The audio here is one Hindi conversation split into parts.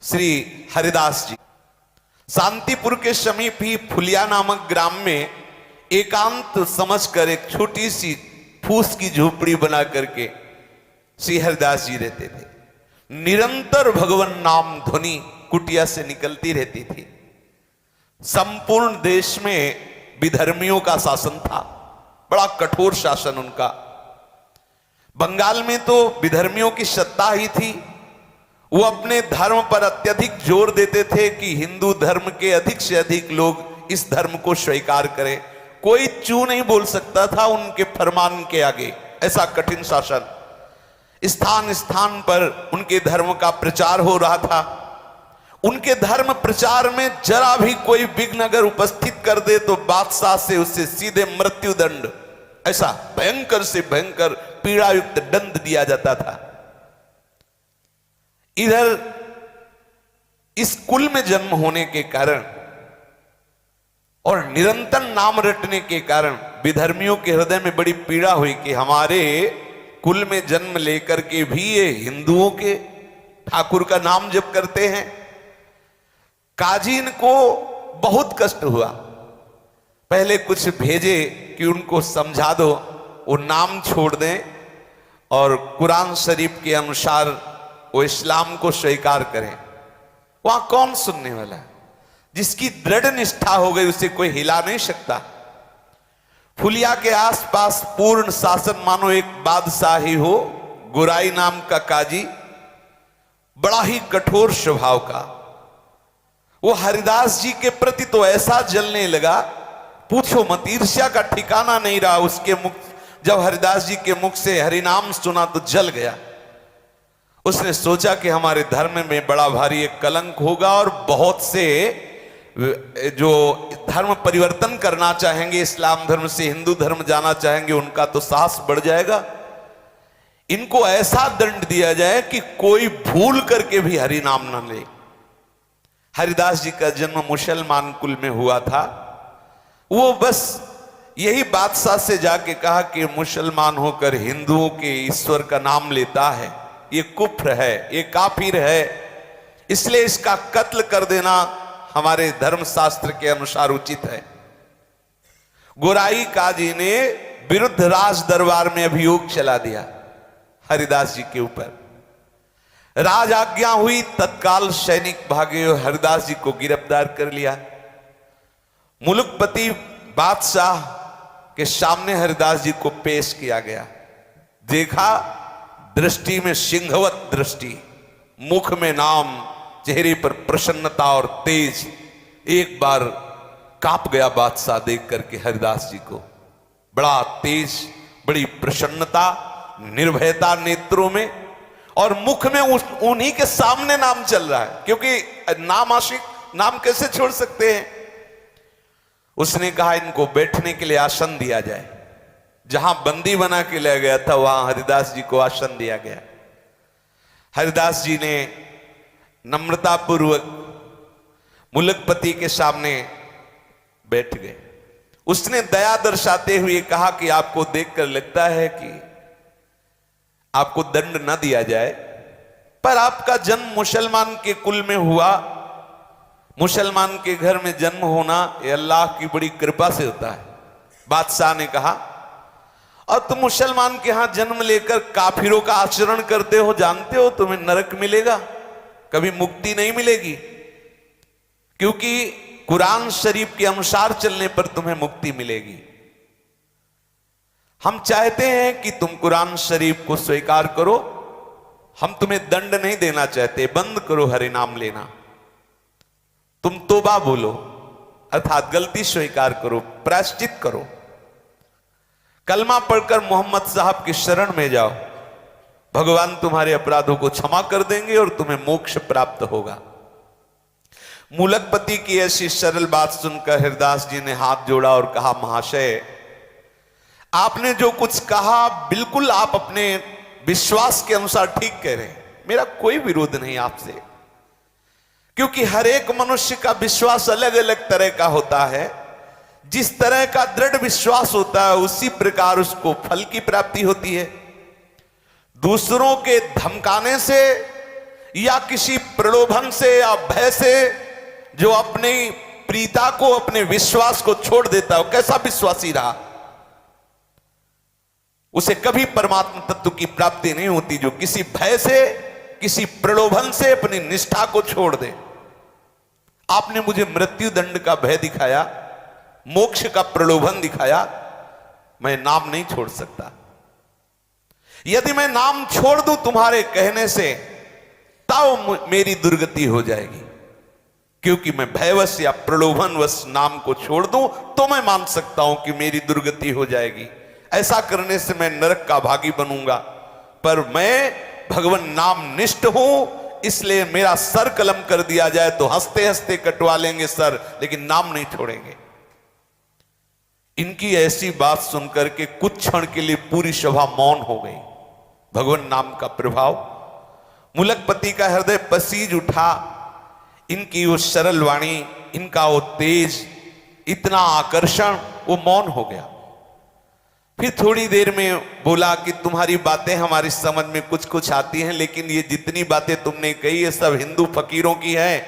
श्री हरिदास जी शांतिपुर के समीप ही फुलिया नामक ग्राम में एकांत समझकर एक छोटी सी फूस की झोपड़ी बना करके श्री हरिदास जी रहते थे। निरंतर भगवान नाम ध्वनि कुटिया से निकलती रहती थी। संपूर्ण देश में विधर्मियों का शासन था, बड़ा कठोर शासन उनका। बंगाल में तो विधर्मियों की सत्ता ही थी। वो अपने धर्म पर अत्यधिक जोर देते थे कि हिंदू धर्म के अधिक से अधिक लोग इस धर्म को स्वीकार करें। कोई चू नहीं बोल सकता था उनके फरमान के आगे। ऐसा कठिन शासन, स्थान स्थान पर उनके धर्म का प्रचार हो रहा था। उनके धर्म प्रचार में जरा भी कोई विघ्न अगर उपस्थित कर दे तो बादशाह से उससे सीधे मृत्युदंड, ऐसा भयंकर से भयंकर पीड़ायुक्त दंड दिया जाता था। इधर इस कुल में जन्म होने के कारण और निरंतर नाम रटने के कारण विधर्मियों के हृदय में बड़ी पीड़ा हुई कि हमारे कुल में जन्म लेकर के भी ये हिंदुओं के ठाकुर का नाम जप करते हैं। काजी को बहुत कष्ट हुआ। पहले कुछ भेजे कि उनको समझा दो, वो नाम छोड़ दें और कुरान शरीफ के अनुसार वो इस्लाम को स्वीकार करें। वहां कौन सुनने वाला है? जिसकी दृढ़ निष्ठा हो गई उसे कोई हिला नहीं सकता। फुलिया के आसपास पूर्ण शासन मानो एक बादशाह ही हो। गुराई नाम का काजी, बड़ा ही कठोर स्वभाव का। वो हरिदास जी के प्रति तो ऐसा जलने लगा, पूछो मत, ईर्ष्या का ठिकाना नहीं रहा उसके मुख। जब हरिदास जी के मुख से हरिनाम सुना तो जल गया। उसने सोचा कि हमारे धर्म में बड़ा भारी एक कलंक होगा और बहुत से जो धर्म परिवर्तन करना चाहेंगे, इस्लाम धर्म से हिंदू धर्म जाना चाहेंगे, उनका तो साहस बढ़ जाएगा। इनको ऐसा दंड दिया जाए कि कोई भूल करके भी हरि नाम ना ले। हरिदास जी का जन्म मुसलमान कुल में हुआ था। वो बस यही बादशाह से जाके कहा कि मुसलमान होकर हिंदुओं के ईश्वर का नाम लेता है, ये कुफ्र है, ये काफिर है, इसलिए इसका कत्ल कर देना हमारे धर्म शास्त्र के अनुसार उचित है। गोराई काजी ने विरुद्ध राज दरबार में अभियोग चला दिया हरिदास जी के ऊपर। राज आज्ञा हुई, तत्काल सैनिक भागे और हरिदास जी को गिरफ्तार कर लिया। मुलुकपति बादशाह के सामने हरिदास जी को पेश किया गया। देखा, दृष्टि में सिंहवत दृष्टि, मुख में नाम, चेहरे पर प्रसन्नता और तेज। एक बार कांप गया बादशाह देख करके हरिदास जी को। बड़ा तेज, बड़ी प्रसन्नता, निर्भयता नेत्रों में, और मुख में उन्हीं के सामने नाम चल रहा है, क्योंकि नाम आशिक, नाम कैसे छोड़ सकते हैं। उसने कहा इनको बैठने के लिए आसन दिया जाए। जहां बंदी बना के ले गया था वहां हरिदास जी को आसन दिया गया। हरिदास जी ने नम्रतापूर्वक मुलकपति के सामने बैठ गए। उसने दया दर्शाते हुए कहा कि आपको देखकर लगता है कि आपको दंड न दिया जाए, पर आपका जन्म मुसलमान के कुल में हुआ। मुसलमान के घर में जन्म होना ये अल्लाह की बड़ी कृपा से होता है। बादशाह ने कहा, और तुम मुसलमान के यहां जन्म लेकर काफिरों का आचरण करते हो, जानते हो तुम्हें नरक मिलेगा, कभी मुक्ति नहीं मिलेगी, क्योंकि कुरान शरीफ के अनुसार चलने पर तुम्हें मुक्ति मिलेगी। हम चाहते हैं कि तुम कुरान शरीफ को स्वीकार करो, हम तुम्हें दंड नहीं देना चाहते, बंद करो हरि नाम लेना, तुम तौबा बोलो, अर्थात गलती स्वीकार करो, प्रायश्चित करो, कलमा पढ़कर मोहम्मद साहब की शरण में जाओ, भगवान तुम्हारे अपराधों को क्षमा कर देंगे और तुम्हें मोक्ष प्राप्त होगा। मुलकपति की ऐसी सरल बात सुनकर हरिदास जी ने हाथ जोड़ा और कहा, महाशय आपने जो कुछ कहा बिल्कुल आप अपने विश्वास के अनुसार ठीक कह रहे हैं, मेरा कोई विरोध नहीं आपसे, क्योंकि हर एक मनुष्य का विश्वास अलग अलग तरह का होता है। जिस तरह का दृढ़ विश्वास होता है उसी प्रकार उसको फल की प्राप्ति होती है। दूसरों के धमकाने से या किसी प्रलोभन से या भय से जो अपनी प्रीता को, अपने विश्वास को छोड़ देता है, कैसा विश्वासी रहा, उसे कभी परमात्मा तत्व की प्राप्ति नहीं होती। जो किसी भय से, किसी प्रलोभन से अपनी निष्ठा को छोड़ दे। आपने मुझे मृत्यु दंड का भय दिखाया, मोक्ष का प्रलोभन दिखाया, मैं नाम नहीं छोड़ सकता। यदि मैं नाम छोड़ दूं तुम्हारे कहने से, तब मेरी दुर्गति हो जाएगी। क्योंकि मैं भयवश या प्रलोभनवश नाम को छोड़ दूं तो मैं मान सकता हूं कि मेरी दुर्गति हो जाएगी। ऐसा करने से मैं नरक का भागी बनूंगा। पर मैं भगवान नाम निष्ठ हूं, इसलिए मेरा सर कलम कर दिया जाए तो हंसते हंसते कटवा लेंगे सर, लेकिन नाम नहीं छोड़ेंगे। इनकी ऐसी बात सुनकर के कुछ क्षण के लिए पूरी सभा मौन हो गई। भगवान नाम का प्रभाव, मुलकपति का हृदय पसीज उठा। इनकी वो सरल वाणी, इनका वो तेज, इतना आकर्षण, वो मौन हो गया। फिर थोड़ी देर में बोला कि तुम्हारी बातें हमारी समझ में कुछ कुछ आती हैं, लेकिन ये जितनी बातें तुमने कही ये सब हिंदू फकीरों की हैं।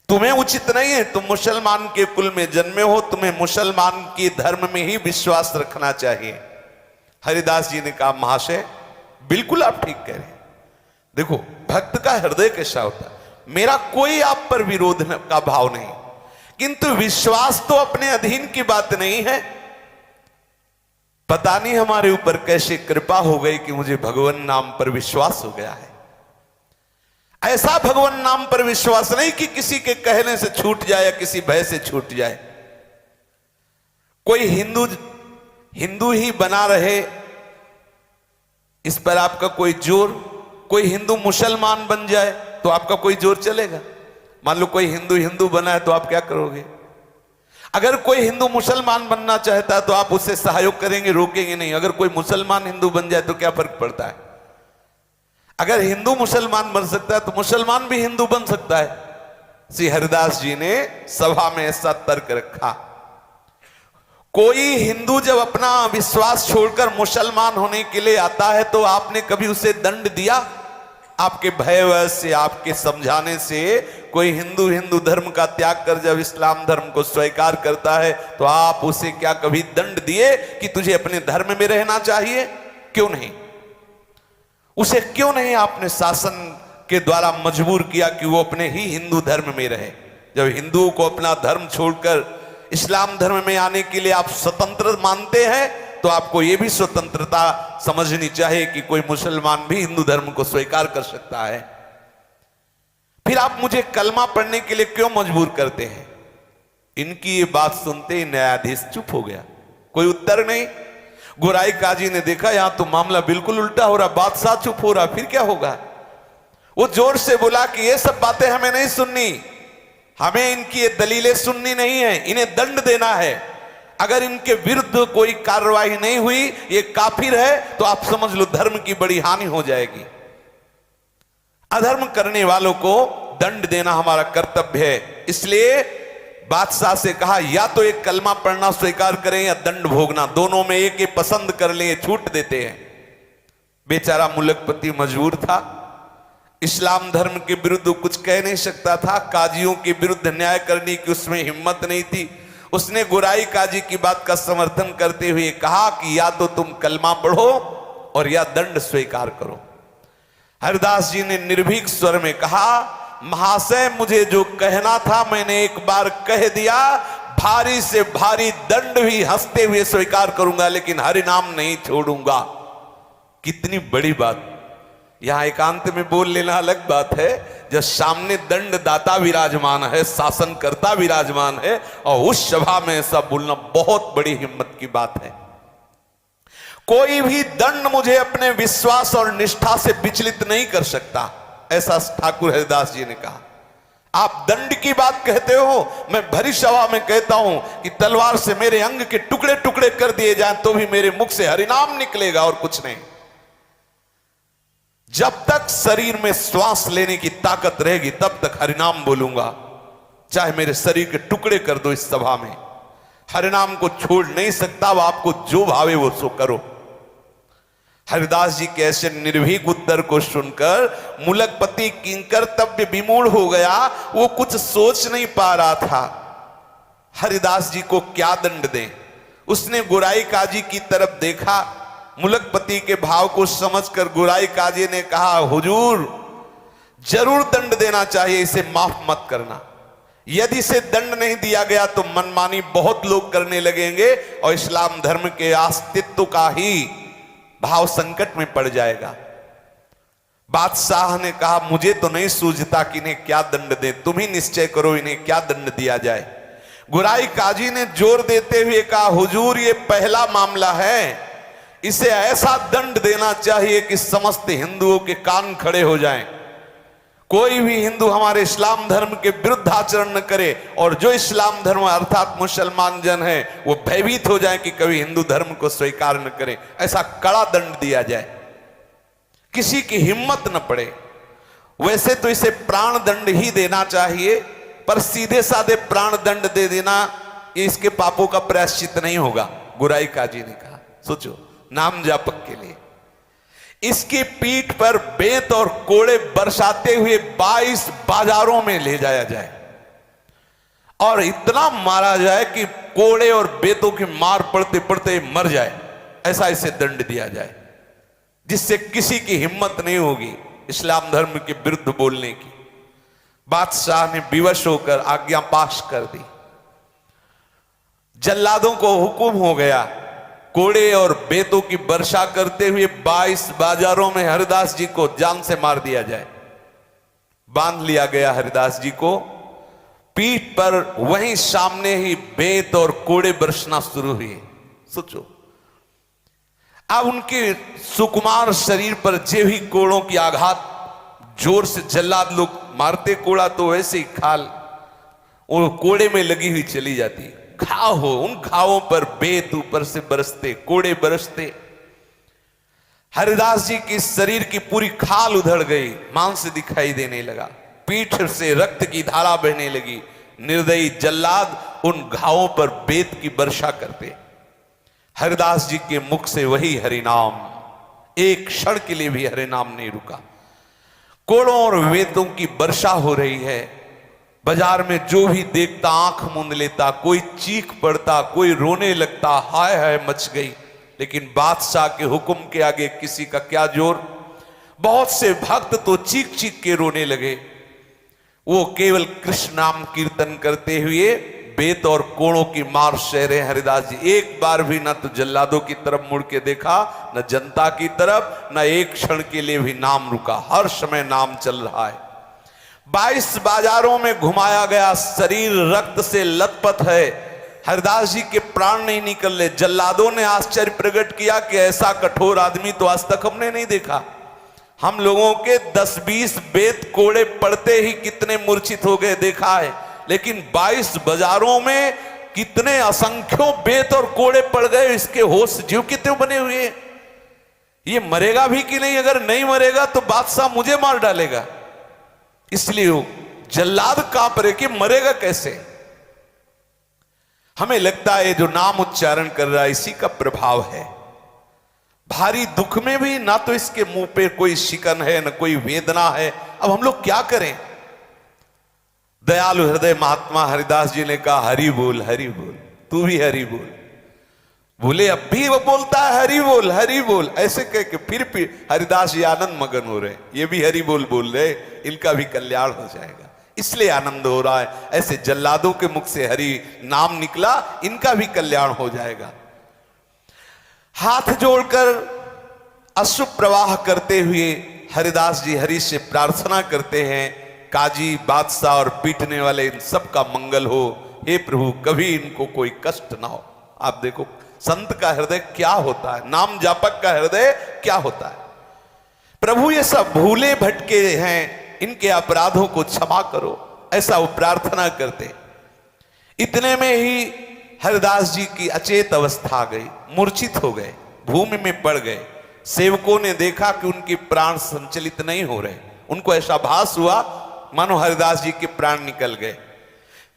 तुम्हें उचित नहीं है, तुम मुसलमान के कुल में जन्मे हो, तुम्हें मुसलमान के धर्म में ही विश्वास रखना चाहिए। हरिदास जी ने कहा, महाशय बिल्कुल आप ठीक कह रहे हैं। देखो भक्त का हृदय कैसा होता है, मेरा कोई आप पर विरोध का भाव नहीं, किंतु विश्वास तो अपने अधीन की बात नहीं है। पता नहीं हमारे ऊपर कैसे कृपा हो गई कि मुझे भगवान नाम पर विश्वास हो गया है। ऐसा भगवान नाम पर विश्वास नहीं कि किसी के कहने से छूट जाए या किसी भय से छूट जाए। कोई हिंदू ही बना रहे, इस पर आपका कोई जोर, कोई हिंदू मुसलमान बन जाए तो आपका कोई जोर चलेगा। मान लो कोई हिंदू बना है तो आप क्या करोगे? अगर कोई हिंदू मुसलमान बनना चाहता है तो आप उससे सहयोग करेंगे, रोकेंगे नहीं। अगर कोई मुसलमान हिंदू बन जाए तो क्या फर्क पड़ता है? अगर हिंदू मुसलमान बन सकता है तो मुसलमान भी हिंदू बन सकता है। श्री हरिदास जी ने सभा में ऐसा तर्क रखा। कोई हिंदू जब अपना विश्वास छोड़कर मुसलमान होने के लिए आता है तो आपने कभी उसे दंड दिया? आपके भयवश से, आपके समझाने से कोई हिंदू धर्म का त्याग कर जब इस्लाम धर्म को स्वीकार करता है तो आप उसे क्या कभी दंड दिए कि तुझे अपने धर्म में रहना चाहिए? क्यों नहीं? उसे क्यों नहीं आपने शासन के द्वारा मजबूर किया कि वो अपने ही हिंदू धर्म में रहे? जब हिंदुओं को अपना धर्म छोड़कर इस्लाम धर्म में आने के लिए आप स्वतंत्र मानते हैं तो आपको यह भी स्वतंत्रता समझनी चाहिए कि कोई मुसलमान भी हिंदू धर्म को स्वीकार कर सकता है। फिर आप मुझे कलमा पढ़ने के लिए क्यों मजबूर करते हैं? इनकी ये बात सुनते ही न्यायाधीश चुप हो गया, कोई उत्तर नहीं। गोराई काजी ने देखा यहां तो मामला बिल्कुल उल्टा हो रहा, बादशाह चुप हो रहा, फिर क्या होगा? वो जोर से बोला कि ये सब बातें हमें नहीं सुननी, हमें इनकी ये दलीलें सुननी नहीं है, इन्हें दंड देना है। अगर इनके विरुद्ध कोई कार्रवाई नहीं हुई, ये काफिर है, तो आप समझ लो धर्म की बड़ी हानि हो जाएगी। अधर्म करने वालों को दंड देना हमारा कर्तव्य है। इसलिए बादशाह से कहा या तो एक कलमा पढ़ना स्वीकार करें या दंड भोगना, दोनों में एक पसंद कर ले, छूट देते हैं। बेचारा मुलकपति मजबूर था, इस्लाम धर्म के विरुद्ध कुछ कह नहीं सकता था, काजियों के विरुद्ध न्याय करने की उसमें हिम्मत नहीं थी। उसने गोराई काजी की बात का समर्थन करते हुए कहा कि या तो तुम कलमा पढ़ो और या दंड स्वीकार करो। हरिदास जी ने निर्भीक स्वर में कहा, महाशय मुझे जो कहना था मैंने एक बार कह दिया, भारी से भारी दंड भी हंसते हुए स्वीकार करूंगा, लेकिन हरि नाम नहीं छोड़ूंगा। कितनी बड़ी बात! यहां एकांत में बोल लेना अलग बात है, जब सामने दंड दाता विराजमान है, शासनकर्ता विराजमान है, और उस सभा में ऐसा बोलना बहुत बड़ी हिम्मत की बात है। कोई भी दंड मुझे अपने विश्वास और निष्ठा से विचलित नहीं कर सकता, ऐसा ठाकुर हरिदास जी ने कहा। आप दंड की बात कहते हो, मैं भरी सभा में कहता हूं कि तलवार से मेरे अंग के टुकड़े टुकड़े कर दिए जाएं तो भी मेरे मुख से हरिनाम निकलेगा और कुछ नहीं। जब तक शरीर में श्वास लेने की ताकत रहेगी तब तक हरिनाम बोलूंगा, चाहे मेरे शरीर के टुकड़े कर दो इस सभा में, हरिनाम को छोड़ नहीं सकता। वो आपको जो भावे वो सो करो। हरिदास जी के ऐसे निर्भीक उत्तर को सुनकर मुलकपति किंकर्तव्य विमूढ़ हो गया। वो कुछ सोच नहीं पा रहा था हरिदास जी को क्या दंड दें। उसने गुराई काजी की तरफ देखा। मुलकपति के भाव को समझकर गुराई काजी ने कहा, हुजूर जरूर दंड देना चाहिए, इसे माफ मत करना। यदि इसे दंड नहीं दिया गया तो मनमानी बहुत लोग करने लगेंगे और इस्लाम धर्म के अस्तित्व का ही भाव संकट में पड़ जाएगा। बादशाह ने कहा, मुझे तो नहीं सूझता कि इन्हें क्या दंड दें, तुम ही निश्चय करो इन्हें क्या दंड दिया जाए। गुराई काजी ने जोर देते हुए कहा, हुजूर ये पहला मामला है, इसे ऐसा दंड देना चाहिए कि समस्त हिंदुओं के कान खड़े हो जाएं। कोई भी हिंदू हमारे इस्लाम धर्म के विरुद्ध आचरण न करे और जो इस्लाम धर्म अर्थात मुसलमान जन है वो भयभीत हो जाए कि कभी हिंदू धर्म को स्वीकार न करें। ऐसा कड़ा दंड दिया जाए, किसी की हिम्मत न पड़े। वैसे तो इसे प्राण दंड ही देना चाहिए, पर सीधे साधे प्राण दंड दे देना ये इसके पापों का प्रायश्चित नहीं होगा। गुराई काजी ने कहा, सोचो नाम जापक के लिए इसकी पीठ पर बेत और कोड़े बरसाते हुए 22 बाजारों में ले जाया जाए और इतना मारा जाए कि कोड़े और बेतों की मार पड़ते पड़ते मर जाए, ऐसा इसे दंड दिया जाए जिससे किसी की हिम्मत नहीं होगी इस्लाम धर्म के विरुद्ध बोलने की। बादशाह ने विवश होकर आज्ञा पाश कर दी। जल्लादों को हुक्म हो गया, कोड़े और बेतों की वर्षा करते हुए 22 बाजारों में हरिदास जी को जान से मार दिया जाए। बांध लिया गया हरिदास जी को, पीठ पर वहीं सामने ही बेत और कोड़े बरसना शुरू हुए। सोचो, अब उनके सुकुमार शरीर पर जे भी कोड़ों की आघात जोर से जल्लाद लोग मारते कोड़ा तो वैसे ही खाल वो कोड़े में लगी हुई चली जाती। घाव हो, उन घावों पर बेत ऊपर से बरसते, कोड़े बरसते। हरिदास जी की शरीर की पूरी खाल उधड़ गई, मांस दिखाई देने लगा, पीठ से रक्त की धारा बहने लगी। निर्दयी जल्लाद उन घावों पर बेत की वर्षा करते। हरिदास जी के मुख से वही हरिनाम, एक क्षण के लिए भी हरिनाम नहीं रुका। कोड़ों और बेतों की वर्षा हो रही है। बाजार में जो भी देखता आंख मूंद लेता, कोई चीख पड़ता, कोई रोने लगता, हाय हाय मच गई। लेकिन बादशाह के हुक्म के आगे किसी का क्या जोर। बहुत से भक्त तो चीख चीख के रोने लगे। वो केवल कृष्ण नाम कीर्तन करते हुए बेत और कोड़ों की मार सह रहे हरिदास जी। एक बार भी ना तो जल्लादों की तरफ मुड़ के देखा, न जनता की तरफ, न एक क्षण के लिए भी नाम रुका। हर समय नाम चल रहा है। 22 बाजारों में घुमाया गया, शरीर रक्त से लथपथ है, हरिदास जी के प्राण नहीं निकल रहे। जल्लादों ने आश्चर्य प्रकट किया कि ऐसा कठोर आदमी तो आज तक हमने नहीं देखा। हम लोगों के 10-20 बेत कोड़े पड़ते ही कितने मूर्छित हो गए देखा है, लेकिन 22 बाजारों में कितने असंख्यों बेत और कोड़े पड़ गए, इसके होश जीव कितने बने हुए। ये मरेगा भी कि नहीं? अगर नहीं मरेगा तो बादशाह मुझे मार डालेगा। इसलिए वो जल्लाद कांप रहे कि मरेगा कैसे। हमें लगता है जो नाम उच्चारण कर रहा है इसी का प्रभाव है। भारी दुख में भी ना तो इसके मुंह पे कोई शिकन है, ना कोई वेदना है। अब हम लोग क्या करें? दयालु हृदय महात्मा हरिदास जी ने कहा, हरि बोल, हरि बोल, तू भी हरि बोल। बोले अब भी वो बोलता है हरि बोल, हरि बोल। ऐसे कह के फिर हरिदास जी आनंद मगन हो रहे, ये भी हरि बोल रहे, इनका भी कल्याण हो जाएगा, इसलिए आनंद हो रहा है। ऐसे जल्लादों के मुख से हरि नाम निकला, इनका भी कल्याण हो जाएगा। हाथ जोड़कर अश्रु प्रवाह करते हुए हरिदास जी हरि से प्रार्थना करते हैं, काजी, बादशाह और पीटने वाले इन सब का मंगल हो। हे प्रभु, कभी इनको कोई कष्ट ना हो। आप देखो संत का हृदय क्या होता है, नाम जापक का हृदय क्या होता है। प्रभु ये सब भूले भटके हैं, इनके अपराधों को क्षमा करो, ऐसा वो प्रार्थना करते। इतने में ही हरिदास जी की अचेत अवस्था आ गई, मूर्छित हो गए, भूमि में पड़ गए। सेवकों ने देखा कि उनके प्राण संचलित नहीं हो रहे। उनको ऐसा भास हुआ मानो हरिदास जी के प्राण निकल गए।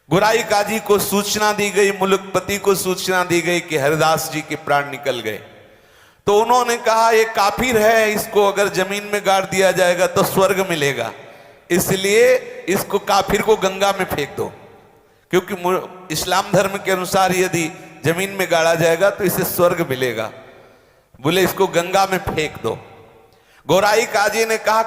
गुराई काजी को सूचना दी गई, मुलकपति को सूचना दी गई कि हरिदास जी के प्राण निकल गए। तो उन्होंने कहा ये काफिर है, इसको अगर जमीन में गाड़ दिया जाएगा तो स्वर्ग मिलेगा, इसलिए इसको काफिर को गंगा में फेंक दो, क्योंकि इस्लाम धर्म के अनुसार यदि जमीन में गाड़ा जाएगा तो इसे स्वर्ग मिलेगा। बोले इसको गंगा में फेंक दो। गोराई काजी ने कहा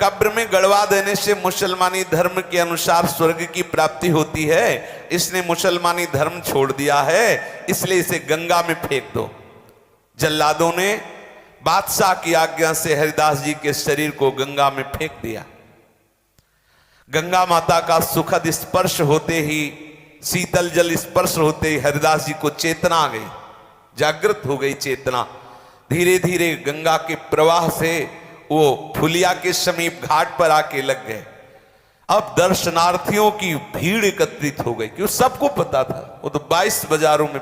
कब्र में गड़वा देने से मुसलमानी धर्म के अनुसार स्वर्ग की प्राप्ति होती है, इसने मुसलमानी धर्म छोड़ दिया है, इसलिए इसे गंगा में फेंक दो। जल्लादों ने बादशाह की आज्ञा से हरिदास जी के शरीर को गंगा में फेंक दिया। गंगा माता का सुखद स्पर्श होते ही, शीतल जल स्पर्श होते ही हरिदास जी को चेतना आ गई, जागृत हो गई चेतना। धीरे धीरे गंगा के प्रवाह से वो फुलिया के समीप घाट पर आके लग गए। अब दर्शनार्थियों की भीड़ एकत्रित हो गई, क्योंकि सबको पता था, वो तो 22 बाजारों में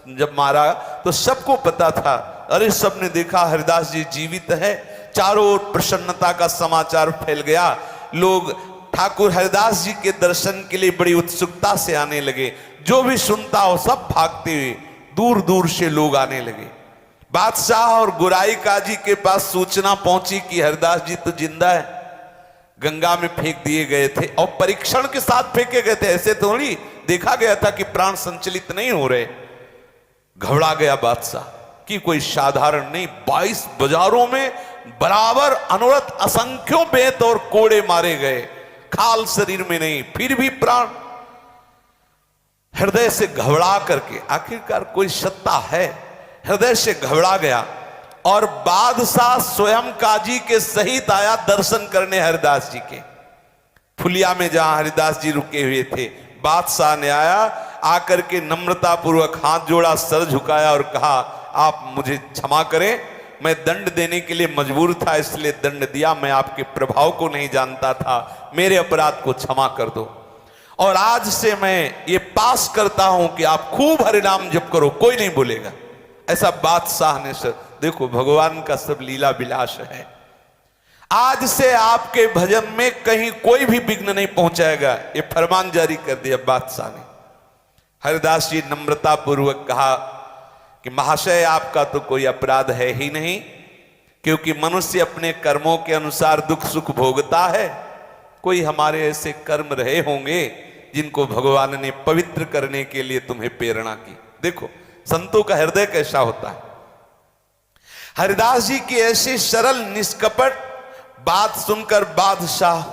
जब मारा तो सबको पता था, अरे सबने देखा हरिदास जी जीवित है। चारों ओर प्रसन्नता का समाचार फैल गया। लोग ठाकुर हरिदास जी के दर्शन के लिए बड़ी उत्सुकता से आने लगे। जो भी सुनता हो सब भागते हुए दूर दूर से लोग आने लगे। बादशाह और गुराई काजी के पास सूचना पहुंची कि हरिदास जी तो जिंदा है, गंगा में फेंक दिए गए थे और परीक्षण के साथ फेंके गए थे, ऐसे थोड़ी देखा गया था कि प्राण संचलित नहीं हो रहे। घबरा गया बादशाह कि कोई साधारण नहीं, 22 बाजारों में बराबर अनवरत असंख्यों बेत और कोड़े मारे गए, खाल शरीर में नहीं, फिर भी प्राण। हृदय से घबरा करके, आखिरकार कोई सत्ता है, हृदय से घबरा गया और बादशाह स्वयं काजी के सहित आया दर्शन करने हरिदास जी के। फुलिया में जहां हरिदास जी रुके हुए थे, बादशाह ने आया, आकर के नम्रता पूर्वक हाथ जोड़ा, सर झुकाया और कहा आप मुझे क्षमा करें, मैं दंड देने के लिए मजबूर था, इसलिए दंड दिया, मैं आपके प्रभाव को नहीं जानता था, मेरे अपराध को क्षमा कर दो। और आज से मैं ये पास करता हूं कि आप खूब हरिनाम जप करो, कोई नहीं बोलेगा। ऐसा बादशाह ने सर, देखो भगवान का सब लीला विलास है। आज से आपके भजन में कहीं कोई भी विघ्न नहीं पहुंचाएगा, ये फरमान जारी कर दिया बादशाह ने। हरिदास जी नम्रता पूर्वक कहा कि महाशय आपका तो कोई अपराध है ही नहीं, क्योंकि मनुष्य अपने कर्मों के अनुसार दुख सुख भोगता है। कोई हमारे ऐसे कर्म रहे होंगे जिनको भगवान ने पवित्र करने के लिए तुम्हें प्रेरणा की। देखो संतों का हृदय कैसा होता है। हरिदास जी की ऐसी सरल निष्कपट बात सुनकर बादशाह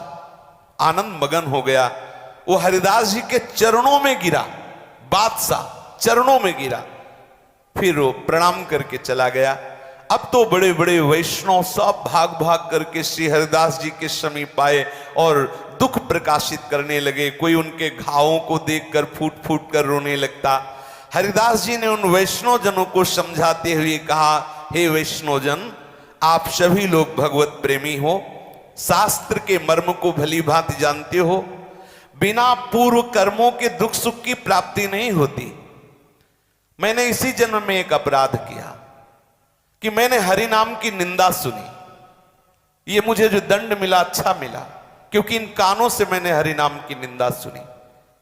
आनंद मगन हो गया। वो हरिदास जी के चरणों में गिरा, बादशाह चरणों में गिरा, फिर वो प्रणाम करके चला गया। अब तो बड़े बड़े वैष्णव सब भाग भाग करके श्री हरिदास जी के समीप आए और दुख प्रकाशित करने लगे। कोई उनके घावों को देखकर फूट फूट कर रोने लगता। हरिदास जी ने उन वैष्णव जनों को समझाते हुए कहा, हे वैष्णव जन, आप सभी लोग भगवत प्रेमी हो, शास्त्र के मर्म को भली भांति जानते हो। बिना पूर्व कर्मों के दुख सुख की प्राप्ति नहीं होती। मैंने इसी जन्म में एक अपराध किया कि मैंने हरि नाम की निंदा सुनी। ये मुझे जो दंड मिला अच्छा मिला, क्योंकि इन कानों से मैंने हरि नाम की निंदा सुनी।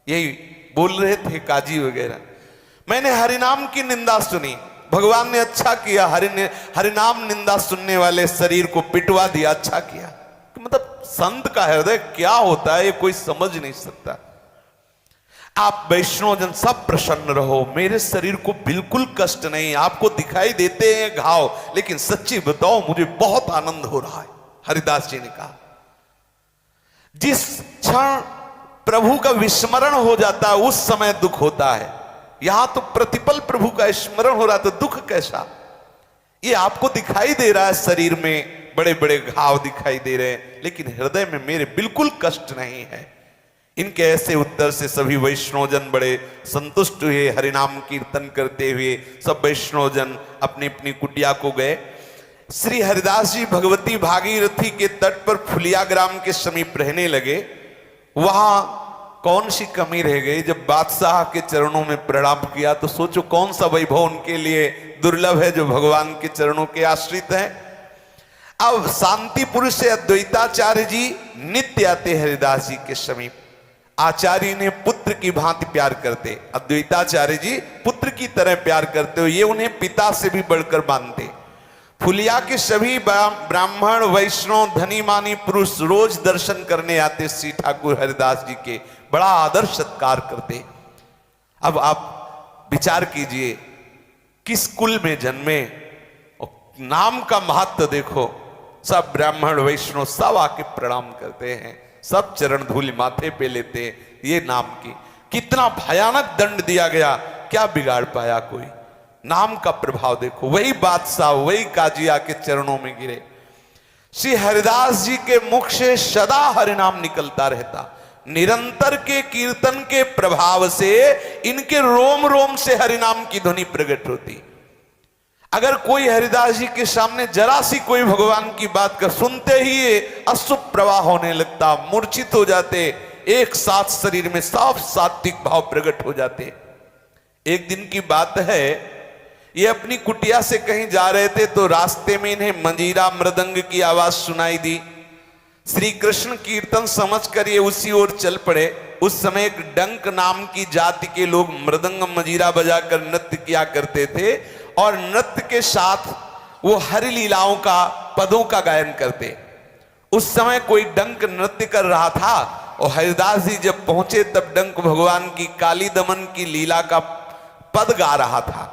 यही बोल रहे थे काजी वगैरह, मैंने हरि नाम की निंदा सुनी, भगवान ने अच्छा किया, हरि नाम निंदा सुनने वाले शरीर को पिटवा दिया, अच्छा किया। मतलब संत का हृदय क्या होता है ये कोई समझ नहीं सकता। आप वैष्णव जन सब प्रसन्न रहो, मेरे शरीर को बिल्कुल कष्ट नहीं, आपको दिखाई देते हैं घाव, लेकिन सच्ची बताओ मुझे बहुत आनंद हो रहा है। हरिदास जी ने कहा, जिस क्षण प्रभु का विस्मरण हो जाता है उस समय दुख होता है, यहां तो प्रतिपल प्रभु का स्मरण हो रहा है तो दुख कैसा। ये आपको दिखाई दे रहा है, शरीर में बड़े बड़े घाव दिखाई दे रहे हैं, लेकिन हृदय में मेरे बिल्कुल कष्ट नहीं है। इनके ऐसे उत्तर से सभी वैष्णवजन बड़े संतुष्ट हुए। हरिनाम कीर्तन करते हुए सब वैष्णवजन अपनी अपनी कुटिया को गए। श्री हरिदास जी भगवती भागीरथी के तट पर फुलिया ग्राम के समीप रहने लगे। वहां कौन सी कमी रह गई। जब बादशाह के चरणों में प्रणाम किया तो सोचो कौन सा वैभव उनके लिए दुर्लभ है जो भगवान के चरणों के आश्रित हैं। अब शांतिपुर से अद्वैताचार्य जी नित्य आते हरिदास जी के समीप। आचार्य ने पुत्र की भांति प्यार करते, अद्वैताचार्य जी पुत्र की तरह प्यार करते हो, ये उन्हें पिता से भी बढ़कर मानते। फुलिया के सभी ब्राह्मण वैष्णव धनी मानी पुरुष रोज दर्शन करने आते श्री ठाकुर हरिदास जी के, बड़ा आदर सत्कार करते। अब आप विचार कीजिए किस कुल में जन्मे, नाम का महत्व देखो। सब ब्राह्मण वैष्णव सब आके प्रणाम करते हैं, सब चरण धूलि माथे पे लेते हैं। ये नाम की कितना भयानक दंड दिया गया, क्या बिगाड़ पाया कोई? नाम का प्रभाव देखो। वही बादशाह वही काजी आके चरणों में गिरे। श्री हरिदास जी के मुख से सदा हरिनाम निकलता रहता। निरंतर के कीर्तन के प्रभाव से इनके रोम रोम से हरिनाम की ध्वनि प्रकट होती। अगर कोई हरिदास जी के सामने जरा सी कोई भगवान की बात कर, सुनते ही अशुभ प्रवाह होने लगता, मूर्छित हो जाते, एक साथ शरीर में साफ सात्विक भाव प्रकट हो जाते। एक दिन की बात है, ये अपनी कुटिया से कहीं जा रहे थे तो रास्ते में इन्हें मंजीरा मृदंग की आवाज सुनाई दी। श्री कृष्ण कीर्तन समझकर ये उसी ओर चल पड़े। उस समय एक डंक नाम की जाति के लोग मृदंग मजीरा बजाकर नृत्य किया करते थे और नृत्य के साथ वो हरि लीलाओं का पदों का गायन करते। उस समय कोई डंक नृत्य कर रहा था और हरिदास जी जब पहुंचे तब डंक भगवान की काली दमन की लीला का पद गा रहा था।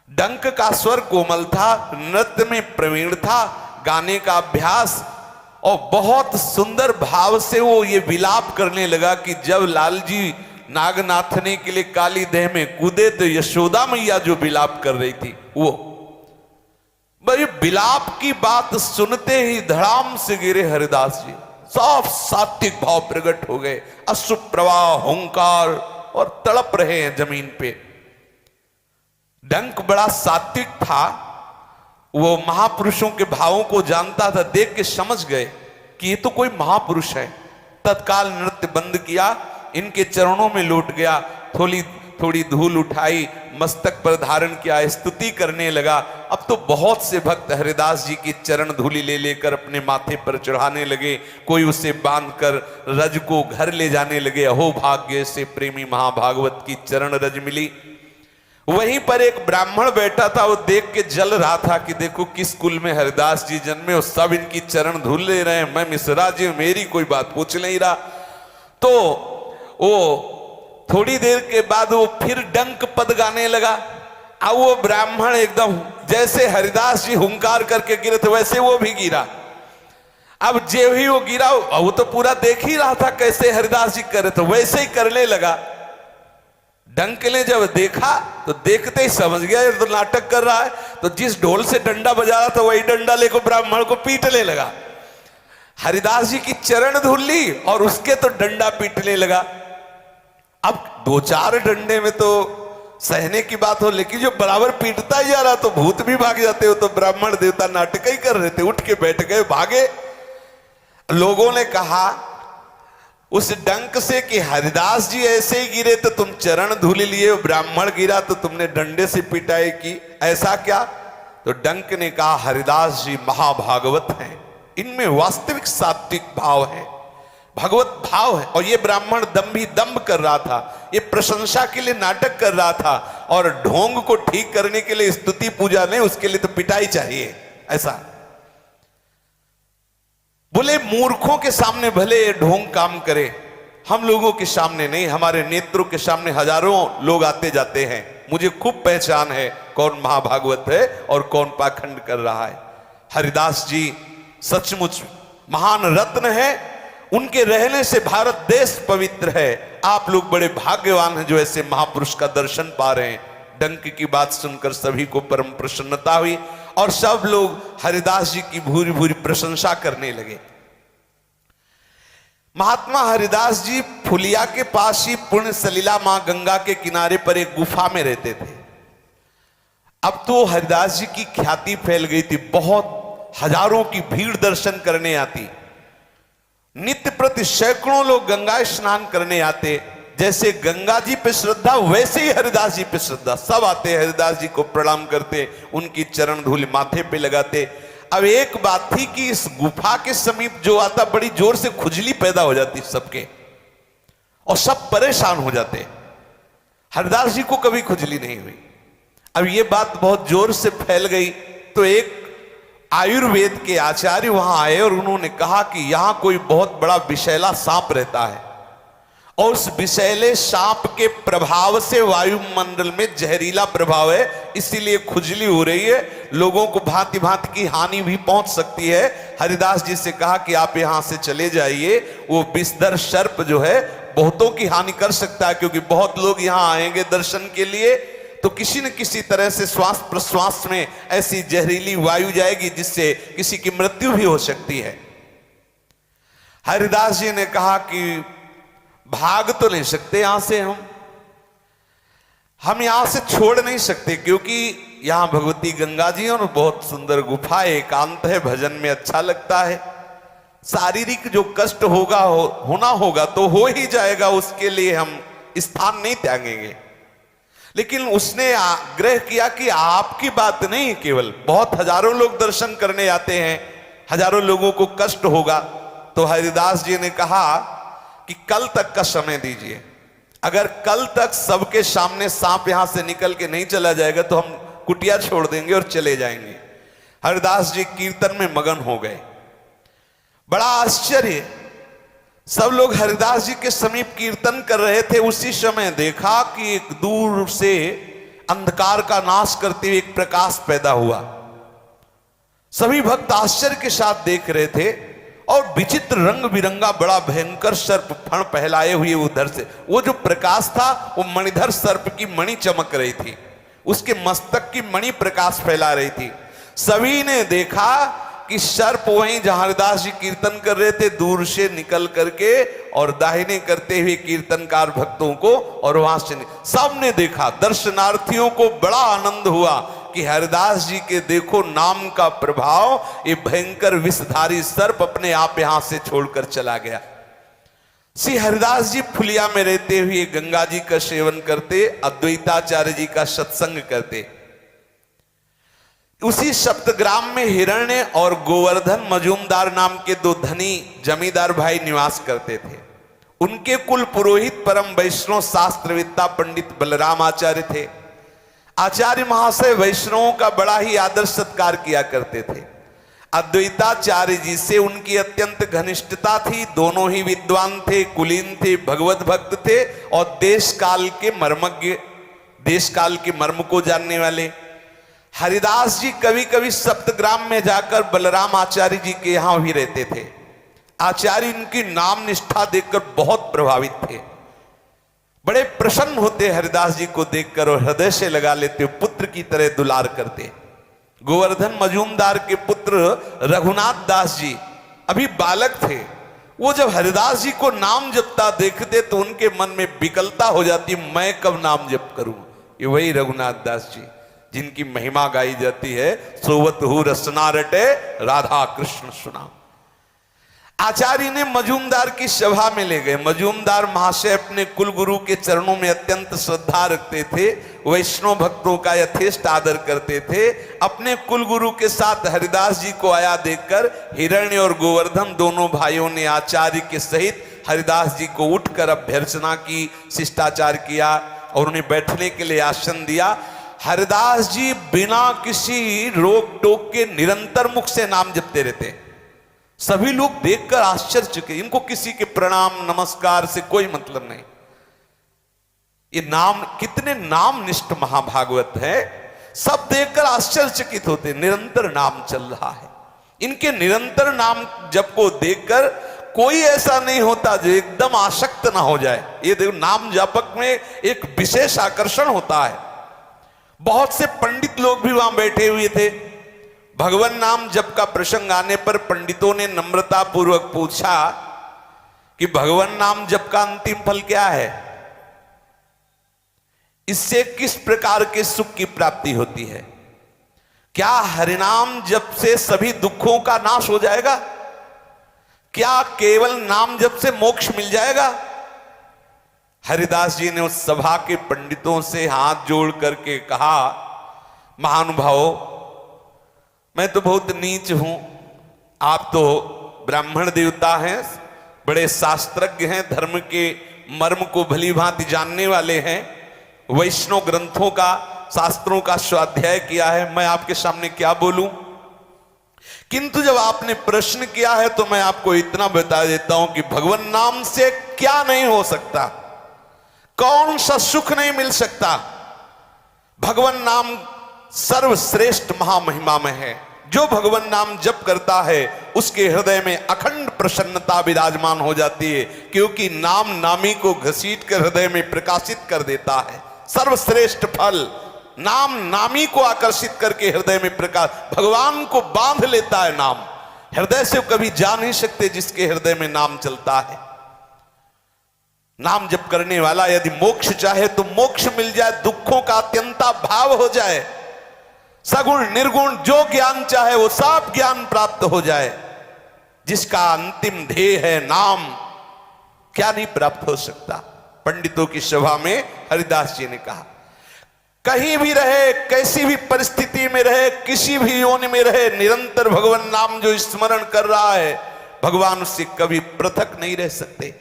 डंक का स्वर कोमल था, नृत्य में प्रवीण था, गाने का अभ्यास, और बहुत सुंदर भाव से वो ये विलाप करने लगा कि जब लालजी नाग नाथने के लिए काली देह में कूदे तो यशोदा मैया जो विलाप कर रही थी वो। भाई विलाप की बात सुनते ही धड़ाम से गिरे हरिदास जी, साफ सात्विक भाव प्रकट हो गए, अश्रु प्रवाह हुंकार और तड़प रहे हैं जमीन पे। डंक बड़ा सात्विक था, वो महापुरुषों के भावों को जानता था, देख के समझ गए कि ये तो कोई महापुरुष है। तत्काल नृत्य बंद किया, इनके चरणों में लौट गया, थोड़ी थोड़ी धूल उठाई, मस्तक पर धारण किया, स्तुति करने लगा। अब तो बहुत से भक्त हरिदास जी की चरण धूलि ले लेकर अपने माथे पर चढ़ाने लगे, कोई उसे बांधकर रज को घर ले जाने लगे। अहो भाग्य से प्रेमी महाभागवत की चरण रज मिली। वहीं पर एक ब्राह्मण बैठा था, वो देख के जल रहा था कि देखो किस कुल में हरिदास जी जन्मे और सब इनकी चरण धूल ले रहे हैं, मैं मिश्रा जी मेरी कोई बात पूछ नहीं रहा। तो वो थोड़ी देर के बाद वो फिर डंक पद गाने लगा। अब वो ब्राह्मण एकदम जैसे हरिदास जी हुंकार करके गिरे थे वैसे वो भी गिरा। अब जो ही वो गिरा, वो तो पूरा देख ही रहा था कैसे हरिदास जी कर रहे थे, वैसे ही करने लगा। डंक ने जब देखा तो देखते ही समझ गया ये तो नाटक कर रहा है, तो जिस ढोल से डंडा बजा रहा था वही डंडा लेकर ब्राह्मण को पीटने लगा। हरिदास जी की चरण धूल ली और उसके तो डंडा पीटने लगा। अब दो चार डंडे में तो सहने की बात हो, लेकिन जो बराबर पीटता ही जा रहा तो भूत भी भाग जाते हो। तो ब्राह्मण देवता नाटक ही कर रहे थे, उठ के बैठ गए, भागे। लोगों ने कहा उस डंक से कि हरिदास जी ऐसे ही गिरे तो तुम चरण धूलि लिए, ब्राह्मण गिरा तो तुमने डंडे से पिटाई की, ऐसा क्या? तो डंक ने कहा हरिदास जी महाभागवत हैं, इनमें वास्तविक सात्विक भाव है, भगवत भाव है। और ये ब्राह्मण दम्भी दम्भ कर रहा था, ये प्रशंसा के लिए नाटक कर रहा था, और ढोंग को ठीक करने के लिए स्तुति पूजा नहीं, उसके लिए तो पिटाई चाहिए। ऐसा बोले मूर्खों के सामने भले ढोंग काम करे, हम लोगों के सामने नहीं। हमारे नेत्रों के सामने हजारों लोग आते जाते हैं, मुझे खूब पहचान है कौन महाभागवत है और कौन पाखंड कर रहा है। हरिदास जी सचमुच महान रत्न है, उनके रहने से भारत देश पवित्र है। आप लोग बड़े भाग्यवान हैं जो ऐसे महापुरुष का दर्शन पा रहे हैं। डंक की बात सुनकर सभी को परम प्रसन्नता हुई और सब लोग हरिदास जी की भूरी भूरी प्रशंसा करने लगे। महात्मा हरिदास जी फुलिया के पास ही पुण्य सलीला मां गंगा के किनारे पर एक गुफा में रहते थे। अब तो हरिदास जी की ख्याति फैल गई थी, बहुत हजारों की भीड़ दर्शन करने आती। नित्य प्रति सैकड़ों लोग गंगा स्नान करने आते। जैसे गंगा जी पे श्रद्धा वैसे ही हरिदास जी पे श्रद्धा, सब आते हरिदास जी को प्रणाम करते, उनकी चरण धूल माथे पे लगाते। अब एक बात थी कि इस गुफा के समीप जो आता बड़ी जोर से खुजली पैदा हो जाती सबके, और सब परेशान हो जाते। हरिदास जी को कभी खुजली नहीं हुई। अब ये बात बहुत जोर से फैल गई तो एक आयुर्वेद के आचार्य वहां आए और उन्होंने कहा कि यहां कोई बहुत बड़ा विषैला सांप रहता है और उस विषैले सांप के प्रभाव से वायुमंडल में जहरीला प्रभाव है, इसीलिए खुजली हो रही है, लोगों को भांति भांति की हानि भी पहुंच सकती है। हरिदास जी से कहा कि आप यहां से चले जाइए, वो विषधर सर्प जो है बहुतों की हानि कर सकता है, क्योंकि बहुत लोग यहां आएंगे दर्शन के लिए, तो किसी न किसी तरह से श्वास प्रश्वास में ऐसी जहरीली वायु जाएगी जिससे किसी की मृत्यु भी हो सकती है। हरिदास जी ने कहा कि भाग तो नहीं सकते यहां से, हम यहां से छोड़ नहीं सकते, क्योंकि यहां भगवती गंगा जी और बहुत सुंदर गुफा है, एकांत है, भजन में अच्छा लगता है। शारीरिक जो कष्ट होगा होना होगा तो हो ही जाएगा, उसके लिए हम स्थान नहीं त्यागेंगे। लेकिन उसने आग्रह किया कि आपकी बात नहीं, केवल बहुत हजारों लोग दर्शन करने आते हैं, हजारों लोगों को कष्ट होगा। तो हरिदास जी ने कहा कि कल तक का समय दीजिए, अगर कल तक सबके सामने सांप यहां से निकल के नहीं चला जाएगा तो हम कुटिया छोड़ देंगे और चले जाएंगे। हरिदास जी कीर्तन में मगन हो गए। बड़ा आश्चर्य, सब लोग हरिदास जी के समीप कीर्तन कर रहे थे, उसी समय देखा कि एक दूर से अंधकार का नाश करते हुए एक प्रकाश पैदा हुआ। सभी भक्त आश्चर्य के साथ देख रहे थे और विचित्र रंग बिरंगा बड़ा भयंकर सर्प फण फैलाए हुए उधर से, वो जो प्रकाश था वो मणिधर सर्प की मणि चमक रही थी, उसके मस्तक की मणि प्रकाश फैला रही थी। सभी ने देखा कि सर्प वहीं जहां हरिदास जी कीर्तन कर रहे थे दूर से निकल करके और दाहिने करते हुए कीर्तनकार भक्तों को, और वहां से सबने देखा। दर्शनार्थियों को बड़ा आनंद हुआ कि हरिदास जी के देखो नाम का प्रभाव, ये भयंकर विषधारी सर्प अपने आप यहां से छोड़कर चला गया। श्री हरिदास जी फुलिया में रहते हुए गंगा जी का सेवन करते, अद्वैताचार्य जी का सत्संग करते। उसी सप्तग्राम में हिरण्य और गोवर्धन मजूमदार नाम के दो धनी जमींदार भाई निवास करते थे। उनके कुल पुरोहित परम वैष्णव शास्त्रवेत्ता पंडित बलराम आचार्य थे। आचार्य महाशय वैष्णवों का बड़ा ही आदर सत्कार किया करते थे। अद्वैताचार्य जी से उनकी अत्यंत घनिष्ठता थी। दोनों ही विद्वान थे, कुलीन थे, भगवत भक्त थे और देश काल के मर्मज्ञ, देश काल के मर्म को जानने वाले। हरिदास जी कभी कभी सप्तग्राम में जाकर बलराम आचार्य जी के यहां भी रहते थे। आचार्य इनकी नाम निष्ठा देखकर बहुत प्रभावित थे, बड़े प्रसन्न होते हरिदास जी को देखकर और हृदय से लगा लेते, पुत्र की तरह दुलार करते। गोवर्धन मजूमदार के पुत्र रघुनाथ दास जी अभी बालक थे। वो जब हरिदास जी को नाम जपता देखते तो उनके मन में विकलता हो जाती, मैं कब नाम जप करूं। ये वही रघुनाथ दास जी जिनकी महिमा गाई जाती है, सोवत हु रसना रटे राधा कृष्ण सुना। आचार्य ने मजूमदार की सभा में ले गए। मजूमदार महाशय अपने कुलगुरु के चरणों में अत्यंत श्रद्धा रखते थे, वैष्णव भक्तों का यथेष्ट आदर करते थे। अपने कुलगुरु के साथ हरिदास जी को आया देखकर हिरण्य और गोवर्धन दोनों भाइयों ने आचार्य के सहित हरिदास जी को उठकर अभ्यर्चना की, शिष्टाचार किया और उन्हें बैठने के लिए आसन दिया। हरिदास जी बिना किसी रोक टोक के निरंतर मुख से नाम जपते रहते। सभी लोग देखकर आश्चर्यचकित, इनको किसी के प्रणाम नमस्कार से कोई मतलब नहीं। ये नाम कितने नामनिष्ठ महाभागवत है, सब देखकर आश्चर्यचकित होते। निरंतर नाम चल रहा है। इनके निरंतर नाम जप को देखकर कोई ऐसा नहीं होता जो एकदम आसक्त ना हो जाए। ये देखो, नाम जापक में एक विशेष आकर्षण होता है। बहुत से पंडित लोग भी वहां बैठे हुए थे। भगवान नाम जप का प्रसंग आने पर पंडितों ने नम्रता पूर्वक पूछा कि भगवान नाम जप का अंतिम फल क्या है, इससे किस प्रकार के सुख की प्राप्ति होती है? क्या हरिनाम जप से सभी दुखों का नाश हो जाएगा? क्या केवल नाम जप से मोक्ष मिल जाएगा? हरिदास जी ने उस सभा के पंडितों से हाथ जोड़ करके कहा, महानुभावों, मैं तो बहुत नीच हूं, आप तो ब्राह्मण देवता हैं, बड़े शास्त्रज्ञ हैं, धर्म के मर्म को भली भांति जानने वाले हैं, वैष्णव ग्रंथों का, शास्त्रों का स्वाध्याय किया है, मैं आपके सामने क्या बोलूं। किंतु जब आपने प्रश्न किया है तो मैं आपको इतना बता देता हूं कि भगवान नाम से क्या नहीं हो सकता, कौन सा सुख नहीं मिल सकता। भगवान नाम सर्वश्रेष्ठ महामहिमा में है। जो भगवान नाम जप करता है उसके हृदय में अखंड प्रसन्नता विराजमान हो जाती है, क्योंकि नाम नामी को घसीट कर हृदय में प्रकाशित कर देता है। सर्वश्रेष्ठ फल नाम नामी को आकर्षित करके हृदय में प्रकाश, भगवान को बांध लेता है नाम। हृदय से कभी जा नहीं सकते जिसके हृदय में नाम चलता है। नाम जप करने वाला यदि मोक्ष चाहे तो मोक्ष मिल जाए, दुखों का अत्यंता भाव हो जाए, सगुण निर्गुण जो ज्ञान चाहे वो सब ज्ञान प्राप्त हो जाए। जिसका अंतिम ध्येय है नाम, क्या नहीं प्राप्त हो सकता। पंडितों की सभा में हरिदास जी ने कहा, कहीं भी रहे, कैसी भी परिस्थिति में रहे, किसी भी योनि में रहे, निरंतर भगवान नाम जो स्मरण कर रहा है, भगवान उससे कभी पृथक नहीं रह सकते।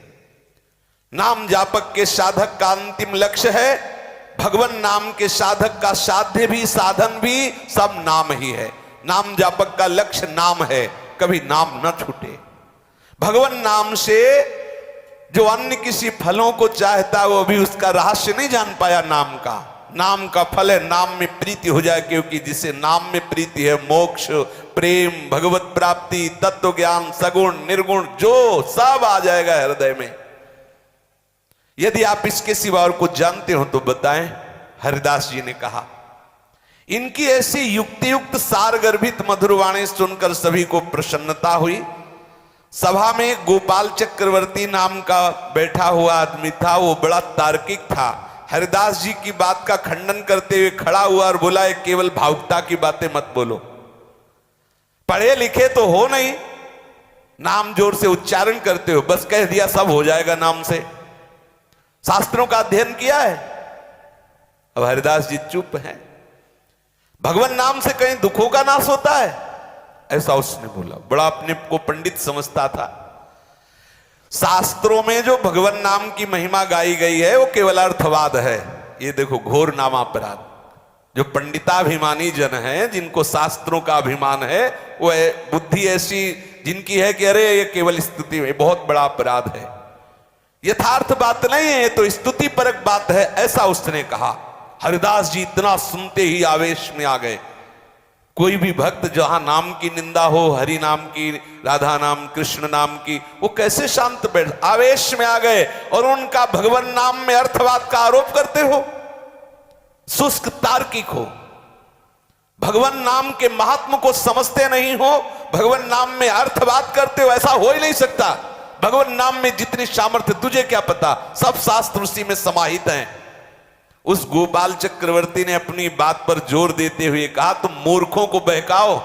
नाम जापक के साधक का अंतिम लक्ष्य है, भगवान नाम के साधक का साध्य भी साधन भी सब नाम ही है। नाम जापक का लक्ष्य नाम है, कभी नाम न छूटे। भगवान नाम से जो अन्य किसी फलों को चाहता है वो अभी उसका रहस्य नहीं जान पाया। नाम का फल है नाम में प्रीति हो जाए, क्योंकि जिसे नाम में प्रीति है मोक्ष, प्रेम, भगवत प्राप्ति, तत्व ज्ञान, सगुण निर्गुण जो सब आ जाएगा हृदय में। यदि आप इसके सिवा और कुछ जानते हो तो बताएं। हरिदास जी ने कहा, इनकी ऐसी युक्तियुक्त सारगर्भित मधुर वाणी सुनकर सभी को प्रसन्नता हुई। सभा में गोपाल चक्रवर्ती नाम का बैठा हुआ आदमी था, वो बड़ा तार्किक था। हरिदास जी की बात का खंडन करते हुए खड़ा हुआ और बोला, केवल भावुकता की बातें मत बोलो, पढ़े लिखे तो हो नहीं, नाम जोर से उच्चारण करते हो, बस कह दिया सब हो जाएगा नाम से, शास्त्रों का अध्ययन किया है। अब हरिदास जी चुप हैं। भगवान नाम से कहीं दुखों का नाश होता है, ऐसा उसने बोला। बड़ा अपने को पंडित समझता था। शास्त्रों में जो भगवान नाम की महिमा गाई गई है वो केवल अर्थवाद है। ये देखो घोर नामापराध। जो पंडिताभिमानी जन हैं, जिनको शास्त्रों का अभिमान है, वो बुद्धि ऐसी जिनकी है कि अरे ये केवल स्तुति है, बहुत बड़ा अपराध है, यथार्थ बात नहीं है, ये तो स्तुति परक बात है, ऐसा उसने कहा। हरिदास जी इतना सुनते ही आवेश में आ गए। कोई भी भक्त जहां नाम की निंदा हो, हरि नाम की, राधा नाम, कृष्ण नाम की, वो कैसे शांत बैठ, आवेश में आ गए और उनका भगवान नाम में अर्थवाद का आरोप करते हो। शुष्क तार्किक हो, भगवान नाम के महात्म को समझते नहीं हो, भगवान नाम में अर्थवाद करते हो, ऐसा हो ही नहीं सकता। भगवान नाम में जितनी सामर्थ्य तुझे क्या पता, सब शास्त्र उसी में समाहित हैं। उस गोपाल चक्रवर्ती ने अपनी बात पर जोर देते हुए कहा, तुम मूर्खों को बहकाओ।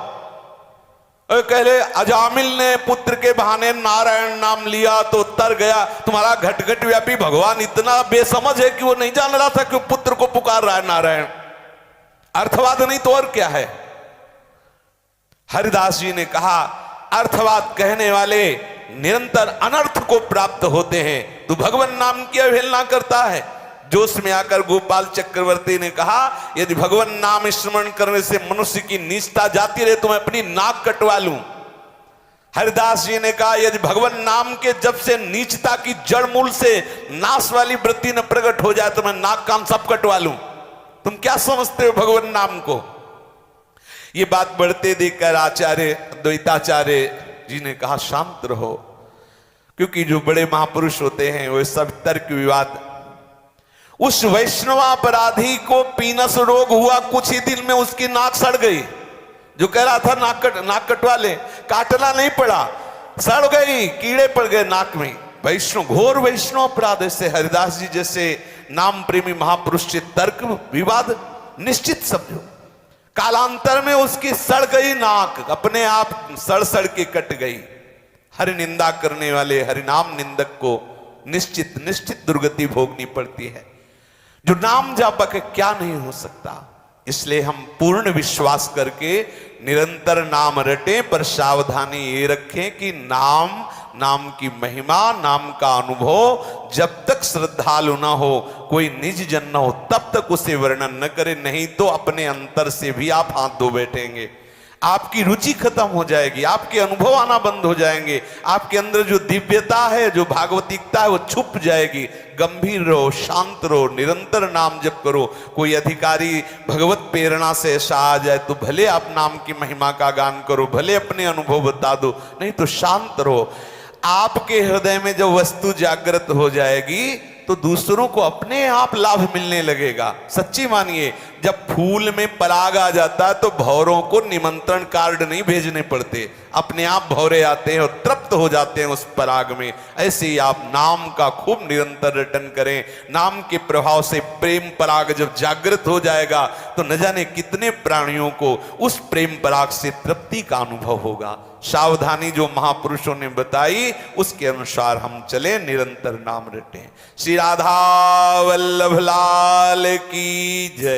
कह ले अजामिल ने पुत्र के बहाने नारायण नाम लिया तो तर गया, तुम्हारा घट व्यापी भगवान इतना बेसमझ है कि वो नहीं जान रहा था कि पुत्र को पुकार रहा है नारायण। अर्थवाद नहीं तो और क्या है। हरिदास जी ने कहा, अर्थवाद कहने वाले निरंतर अनर्थ को प्राप्त होते हैं, तू भगवान नाम की अवहेलना करता है। जोश में आकर गोपाल चक्रवर्ती ने कहा, यदि भगवान नाम स्मरण करने से मनुष्य की नीचता जाती रहे तो मैं अपनी नाक कटवा लूं। हरिदास जी ने कहा, यदि भगवान नाम के जब से नीचता की जड़ मूल से नाश वाली वृत्ति न प्रकट हो जाए तो मैं नाक कान सब कटवा लूं। तुम क्या समझते हो भगवान नाम को। ये बात बढ़ते देखकर आचार्य द्वैताचार्य जी ने कहा, शांत रहो, क्योंकि जो बड़े महापुरुष होते हैं वो सब तर्क विवाद। उस वैष्णवापराधी को पीनस रोग हुआ, कुछ ही दिन में उसकी नाक सड़ गई। जो कह रहा था नाक कटवा ले, काटना नहीं पड़ा, सड़ गई, कीड़े पड़ गए नाक में। वैष्णव, घोर वैष्णव अपराध। से हरिदास जी जैसे नाम प्रेमी महापुरुष से तर्क विवाद निश्चित समझो। कालांतर में उसकी सड़ गई नाक, अपने आप सड़ के कट गई। हरि निंदा करने वाले हरिनाम निंदक को निश्चित दुर्गति भोगनी पड़ती है। जो नाम जापक है क्या नहीं हो सकता। इसलिए हम पूर्ण विश्वास करके निरंतर नाम रटें, पर सावधानी ये रखें कि नाम की महिमा, नाम का अनुभव जब तक श्रद्धालु ना हो, कोई निज जन न हो, तब तक उसे वर्णन न करें, नहीं तो अपने अंतर से भी आप हाथ धो बैठेंगे। आपकी रुचि खत्म हो जाएगी, आपके अनुभव आना बंद हो जाएंगे, आपके अंदर जो दिव्यता है, जो भागवतिकता है, वो छुप जाएगी। गंभीर रहो, शांत रहो, निरंतर नाम जप करो। कोई अधिकारी भगवत प्रेरणा से ऐसा आ जाए तो भले आप नाम की महिमा का गान करो, भले अपने अनुभव बता दो, नहीं तो शांत रहो। आपके हृदय में जब वस्तु जागृत हो जाएगी तो दूसरों को अपने आप लाभ मिलने लगेगा। सच्ची मानिए, जब फूल में पराग आ जाता है तो भौरों को निमंत्रण कार्ड नहीं भेजने पड़ते, अपने आप भौरे आते हैं और तृप्त हो जाते हैं उस पराग में। ऐसे ही आप नाम का खूब निरंतर रटन करें। नाम के प्रभाव से प्रेम पराग जब जागृत हो जाएगा तो न जाने कितने प्राणियों को उस प्रेम पराग से तृप्ति का अनुभव होगा। सावधानी जो महापुरुषों ने बताई उसके अनुसार हम चले, निरंतर नाम रटें। श्री राधा वल्लभ लाल की जय।